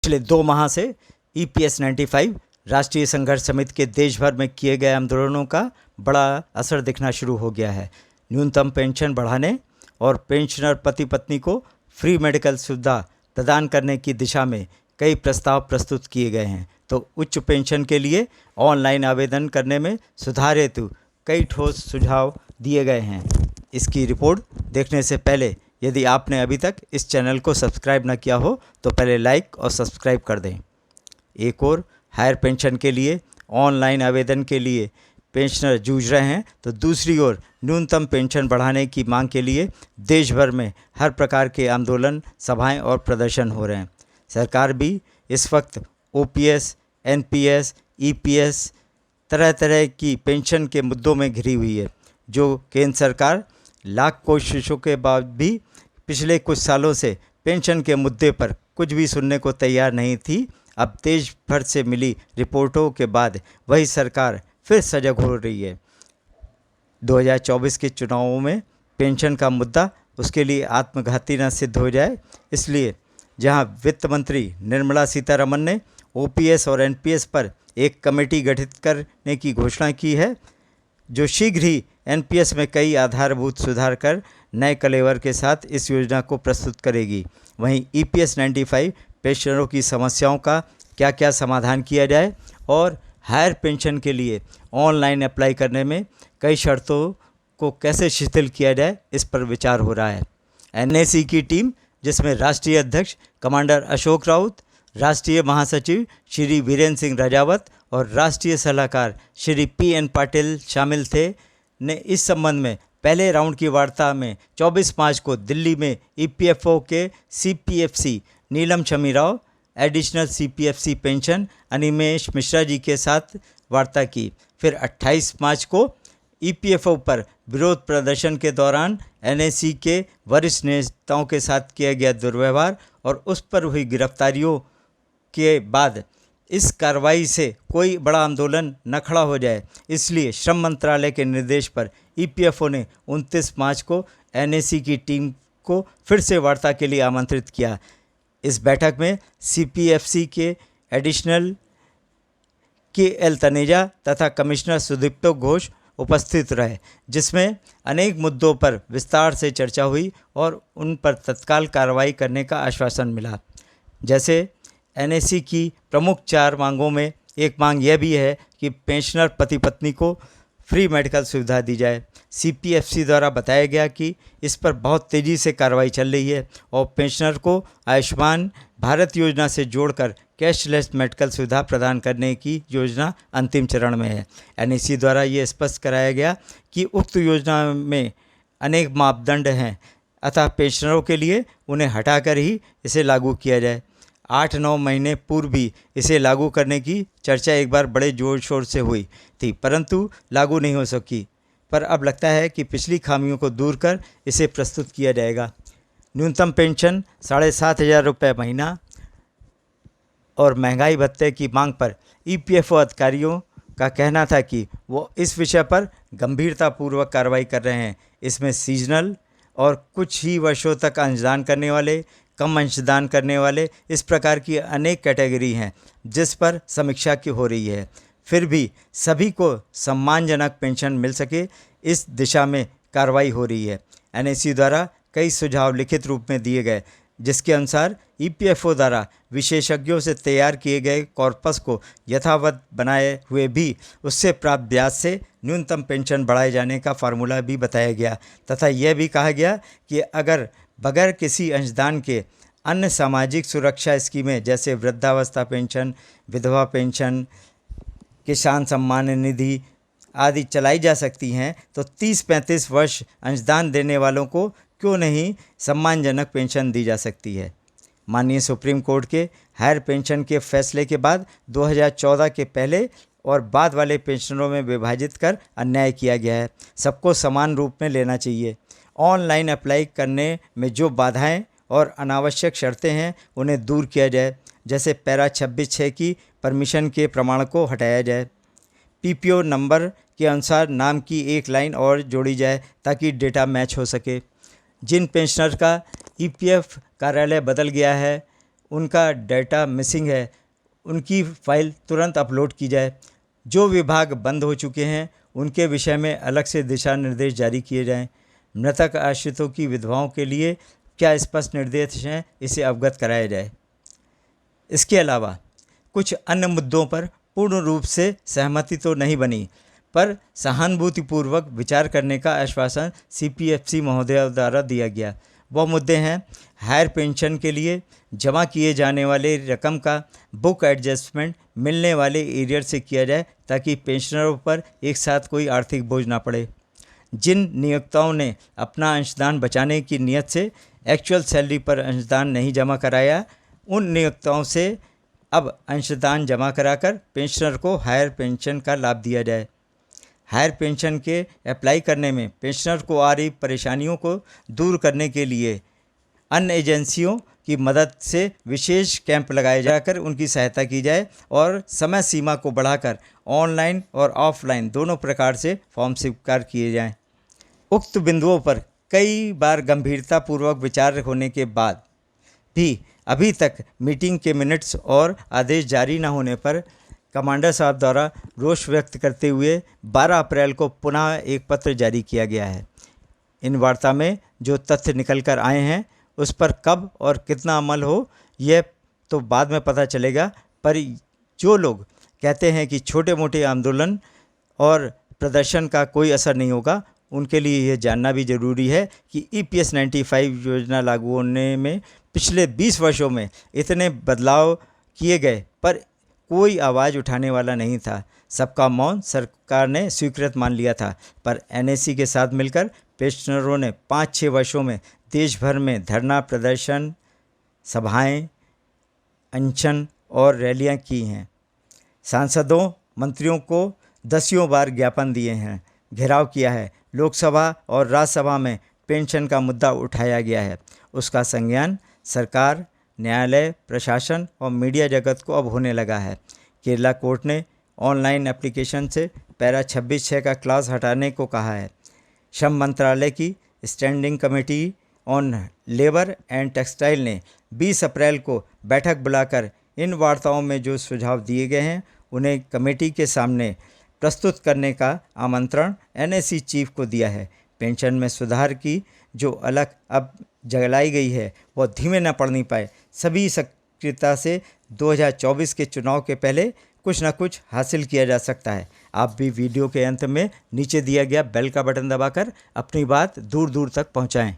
पिछले 2 माह से EPS 95 राष्ट्रीय संघर्ष समिति के देश भर में किए गए आंदोलनों का बड़ा असर दिखना शुरू हो गया है। न्यूनतम पेंशन बढ़ाने और पेंशनर पति पत्नी को फ्री मेडिकल सुविधा प्रदान करने की दिशा में कई प्रस्ताव प्रस्तुत किए गए हैं, तो उच्च पेंशन के लिए ऑनलाइन आवेदन करने में सुधार हेतु कई ठोस सुझाव दिए गए हैं। इसकी रिपोर्ट देखने से पहले यदि आपने अभी तक इस चैनल को सब्सक्राइब न किया हो तो पहले लाइक और सब्सक्राइब कर दें। एक और हायर पेंशन के लिए ऑनलाइन आवेदन के लिए पेंशनर जूझ रहे हैं, तो दूसरी ओर न्यूनतम पेंशन बढ़ाने की मांग के लिए देश भर में हर प्रकार के आंदोलन, सभाएं और प्रदर्शन हो रहे हैं। सरकार भी इस वक्त OPS, NPS, EPS तरह तरह की पेंशन के मुद्दों में घिरी हुई है, जो केंद्र सरकार लाख कोशिशों के बाद भी पिछले कुछ सालों से पेंशन के मुद्दे पर कुछ भी सुनने को तैयार नहीं थी। अब देश भर से मिली रिपोर्टों के बाद वही सरकार फिर सजग हो रही है। 2024 के चुनावों में पेंशन का मुद्दा उसके लिए आत्मघाती न सिद्ध हो जाए, इसलिए जहां वित्त मंत्री निर्मला सीतारमण ने OPS और NPS पर एक कमेटी गठित करने की घोषणा की है, जो शीघ्र ही NPS में कई आधारभूत सुधार कर नए कलेवर के साथ इस योजना को प्रस्तुत करेगी। वहीं EPS 95 पेंशनरों की समस्याओं का क्या क्या समाधान किया जाए और हायर पेंशन के लिए ऑनलाइन अप्लाई करने में कई शर्तों को कैसे शिथिल किया जाए, इस पर विचार हो रहा है। NAC की टीम, जिसमें राष्ट्रीय अध्यक्ष कमांडर अशोक राउत, राष्ट्रीय महासचिव श्री वीरेंद्र सिंह राजावत और राष्ट्रीय सलाहकार श्री PN पाटिल शामिल थे, ने इस संबंध में पहले राउंड की वार्ता में 24 मार्च को दिल्ली में EPFO के CPFC Neelam Shami Rao, additional CPFC pension Animesh Mishra ji के साथ वार्ता की। फिर 28 मार्च को EPFO पर विरोध प्रदर्शन के दौरान NAC के वरिष्ठ नेताओं के साथ किया गया दुर्व्यवहार और उस पर हुई गिरफ्तारियों के बाद इस कार्रवाई से कोई बड़ा आंदोलन न खड़ा हो जाए, इसलिए श्रम मंत्रालय के निर्देश पर EPFO ने 29 मार्च को NAC की टीम को फिर से वार्ता के लिए आमंत्रित किया। इस बैठक में CPFC के एडिशनल KL तनेजा तथा कमिश्नर सुदीप्तो घोष उपस्थित रहे, जिसमें अनेक मुद्दों पर विस्तार से चर्चा हुई और उन पर तत्काल कार्रवाई करने का आश्वासन मिला। जैसे NAC की प्रमुख 4 मांगों में एक मांग यह भी है कि पेंशनर पति पत्नी को फ्री मेडिकल सुविधा दी जाए। CPFC द्वारा बताया गया कि इस पर बहुत तेज़ी से कार्रवाई चल रही है और पेंशनर को आयुष्मान भारत योजना से जोड़कर कैशलेस मेडिकल सुविधा प्रदान करने की योजना अंतिम चरण में है। NAC द्वारा ये स्पष्ट कराया गया कि उक्त योजना में अनेक मापदंड हैं, अतः पेंशनरों के लिए उन्हें हटाकर ही इसे लागू किया जाए। 8-9 महीने पूर्व भी इसे लागू करने की चर्चा एक बार बड़े जोर शोर से हुई थी, परंतु लागू नहीं हो सकी। पर अब लगता है कि पिछली खामियों को दूर कर इसे प्रस्तुत किया जाएगा। न्यूनतम पेंशन 7,500 रुपये महीना और महंगाई भत्ते की मांग पर EPFO अधिकारियों का कहना था कि वो इस विषय पर गंभीरतापूर्वक कार्रवाई कर रहे हैं। इसमें सीजनल और कुछ ही वर्षों तक अंशदान करने वाले, कम अंशदान करने वाले, इस प्रकार की अनेक कैटेगरी हैं जिस पर समीक्षा की हो रही है। फिर भी सभी को सम्मानजनक पेंशन मिल सके, इस दिशा में कार्रवाई हो रही है। NAC द्वारा कई सुझाव लिखित रूप में दिए गए, जिसके अनुसार EPFO द्वारा विशेषज्ञों से तैयार किए गए कॉर्पस को यथावत बनाए हुए भी उससे प्राप्त ब्याज से न्यूनतम पेंशन बढ़ाए जाने का फार्मूला भी बताया गया तथा यह भी कहा गया कि अगर बगैर किसी अंशदान के अन्य सामाजिक सुरक्षा स्कीमें जैसे वृद्धावस्था पेंशन, विधवा पेंशन, किसान सम्मान निधि आदि चलाई जा सकती हैं, तो 30-35 वर्ष अंशदान देने वालों को क्यों नहीं सम्मानजनक पेंशन दी जा सकती है। माननीय सुप्रीम कोर्ट के हायर पेंशन के फैसले के बाद 2014 के पहले और बाद वाले पेंशनरों में विभाजित कर अन्याय किया गया है। सबको समान रूप में लेना चाहिए। ऑनलाइन अप्लाई करने में जो बाधाएं और अनावश्यक शर्तें हैं उन्हें दूर किया जाए, जैसे पैरा 26(6) की परमिशन के प्रमाण को हटाया जाए। PPO नंबर के अनुसार नाम की एक लाइन और जोड़ी जाए ताकि डेटा मैच हो सके। जिन पेंशनर का EPF कार्यालय बदल गया है उनका डाटा मिसिंग है उनकी फ़ाइल तुरंत अपलोड की जाए। जो विभाग बंद हो चुके हैं उनके विषय में अलग से दिशा निर्देश जारी किए जाएं। मृतक आश्रितों की विधवाओं के लिए क्या स्पष्ट निर्देश हैं, इसे अवगत कराया जाए। इसके अलावा कुछ अन्य मुद्दों पर पूर्ण रूप से सहमति तो नहीं बनी, पर सहानुभूतिपूर्वक विचार करने का आश्वासन CPFC महोदय द्वारा दिया गया। वह मुद्दे हैं, हायर पेंशन के लिए जमा किए जाने वाले रकम का बुक एडजस्टमेंट मिलने वाले एरियर से किया जाए ताकि पेंशनरों पर एक साथ कोई आर्थिक बोझ ना पड़े। जिन नियोक्ताओं ने अपना अंशदान बचाने की नीयत से एक्चुअल सैलरी पर अंशदान नहीं जमा कराया, उन नियोक्ताओं से अब अंशदान जमा कराकर पेंशनर को हायर पेंशन का लाभ दिया जाए। हायर पेंशन के अप्लाई करने में पेंशनर को आ रही परेशानियों को दूर करने के लिए अन्य एजेंसियों की मदद से विशेष कैंप लगाए जाकर उनकी सहायता की जाए और समय सीमा को बढ़ाकर ऑनलाइन और ऑफलाइन दोनों प्रकार से फॉर्म स्वीकार किए जाएं। उक्त बिंदुओं पर कई बार गंभीरतापूर्वक विचार होने के बाद भी अभी तक मीटिंग के मिनट्स और आदेश जारी न होने पर कमांडर साहब द्वारा रोष व्यक्त करते हुए 12 अप्रैल को पुनः एक पत्र जारी किया गया है। इन वार्ता में जो तथ्य निकल कर आए हैं उस पर कब और कितना अमल हो यह तो बाद में पता चलेगा, पर जो लोग कहते हैं कि छोटे मोटे आंदोलन और प्रदर्शन का कोई असर नहीं होगा, उनके लिए यह जानना भी ज़रूरी है कि EPS 95 योजना लागू होने में पिछले 20 वर्षों में इतने बदलाव किए गए पर कोई आवाज़ उठाने वाला नहीं था। सबका मौन सरकार ने स्वीकृत मान लिया था, पर NSE के साथ मिलकर पेंशनरों ने 5-6 वर्षों में देश भर में धरना प्रदर्शन, सभाएं, अनशन और रैलियां की हैं। सांसदों मंत्रियों को दसियों बार ज्ञापन दिए हैं, घेराव किया है। लोकसभा और राज्यसभा में पेंशन का मुद्दा उठाया गया है। उसका संज्ञान सरकार, न्यायालय, प्रशासन और मीडिया जगत को अब होने लगा है। केरला कोर्ट ने ऑनलाइन एप्लीकेशन से पैरा 26(6) का क्लास हटाने को कहा है। श्रम मंत्रालय की standing committee on labour and textile ने 20 अप्रैल को बैठक बुलाकर इन वार्ताओं में जो सुझाव दिए गए हैं उन्हें कमेटी के सामने प्रस्तुत करने का आमंत्रण NSE चीफ को दिया है। पेंशन में सुधार की जो अलग अब जलाई गई है वह धीमे न पड़नी पाए। सभी सक्रियता से 2024 के चुनाव के पहले कुछ न कुछ हासिल किया जा सकता है। आप भी वीडियो के अंत में नीचे दिया गया बेल का बटन दबाकर अपनी बात दूर दूर तक पहुंचाएं।